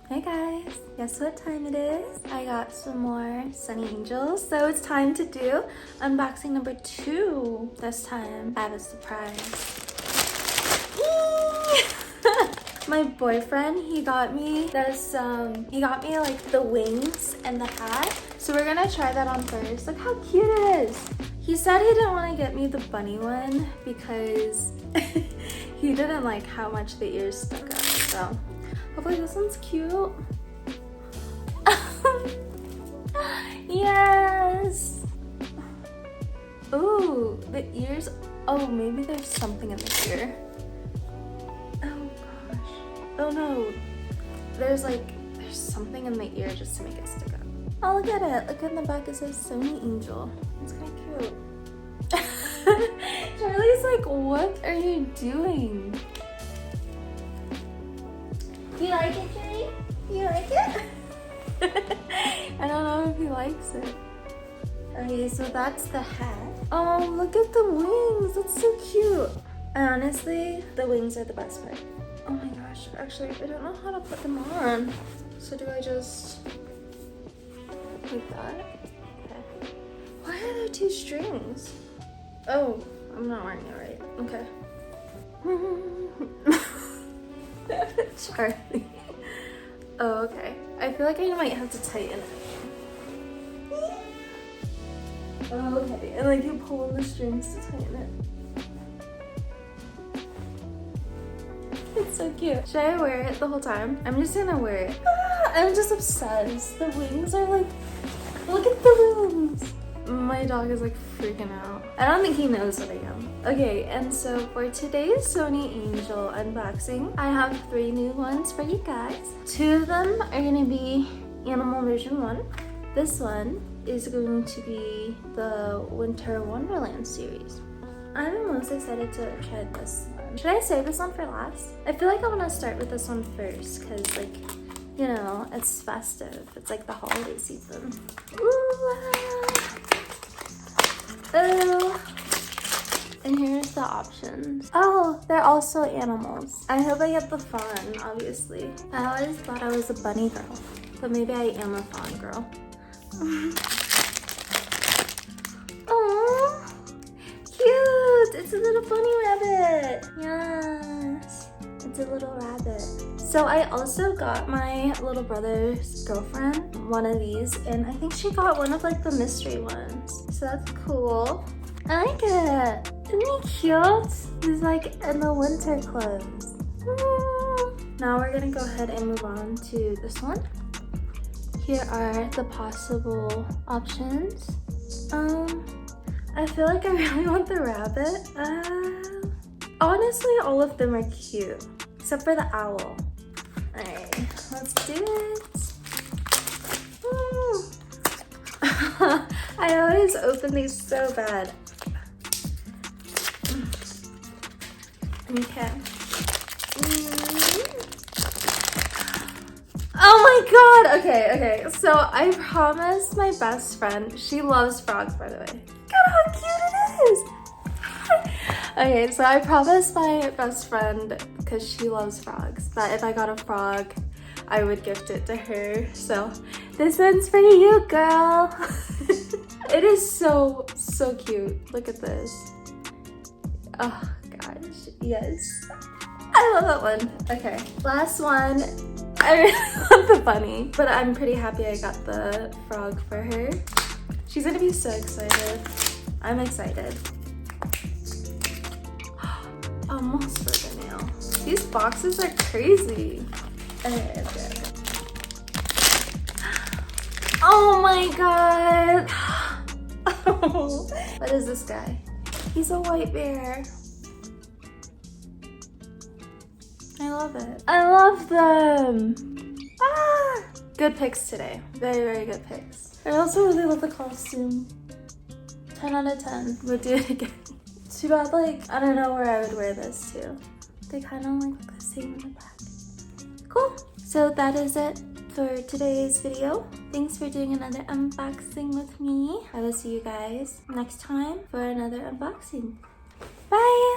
Hey guys, guess what time it is? I got some more Sonny Angels, so it's time to do unboxing number 2. This time I have a surprise. My boyfriend, he got me this, like the wings and the hat. So we're gonna try that on first. Look how cute it is. He said he didn't want to get me the bunny one because he didn't like how much the ears stuck out. So hopefully this one's cute. Yes! Ooh, the ears. Oh, maybe there's something in the ear. Oh gosh. Oh no. There's something in the ear just to make it stick out. Oh, look at it. Look in the back, it says Sonny Angel. It's kind of cute. Charlie's like, what are you doing? You like it, Charlie? You like it? I don't know if he likes it. Okay, so that's the hat. Oh, look at the wings. That's so cute. And honestly, the wings are the best part. Oh my gosh, actually, I don't know how to put them on. So do I just like that? Okay. Why are there 2 strings? Oh, I'm not wearing it right. Okay. Charlie. Oh, okay. I feel like I might have to tighten it. Oh, okay. And like you pull on the strings to tighten it. It's so cute. Should I wear it the whole time? I'm just gonna wear it. Ah, I'm just obsessed. The wings are like, look at the wings. My dog is like freaking out. I don't think he knows what I am. Okay, and so for today's Sonny Angel unboxing, I have 3 new ones for you guys. 2 of them are gonna be animal version 1. This one is going to be the Winter Wonderland series. I'm most excited to try this one. Should I save this one for last? I feel like I want to start with this one first because like, you know, it's festive. It's like the holiday season. Ooh. Oh. And here's the options. Oh, they're also animals. I hope I get the fawn, obviously. I always thought I was a bunny girl, but maybe I am a fawn girl. Oh, cute! It's a little bunny rabbit. Yes, it's a little rabbit. So I also got my little brother's girlfriend one of these, and I think she got one of like the mystery ones. So that's cool. I like it. Isn't he cute? He's like in the winter clothes. Now we're gonna go ahead and move on to this one. Here are the possible options. I feel like I really want the rabbit. Honestly, all of them are cute, except for the owl. Alright, let's do it. I always open these so bad. Okay. Oh my god! Okay. So I promised my best friend, she loves frogs by the way. Look at how cute it is! Okay, so I promised my best friend, because she loves frogs, that if I got a frog, I would gift it to her. So this one's for you, girl. It is so cute. Look at this. Oh gosh, yes. I love that one. Okay, last one. I really love the bunny, but I'm pretty happy I got the frog for her. She's gonna be so excited. I'm excited. Almost broke a nail. These boxes are crazy. Okay. Oh my god. What is this guy? He's a white bear. I love it. I love them. Ah! Good picks today. Very good picks. I also really love the costume. 10 out of 10. Would do it again. Too bad, like, I don't know where I would wear this to. They kind of like look the same in the back. Cool. So that is it for today's video. Thanks for doing another unboxing with me. I will see you guys next time for another unboxing. Bye!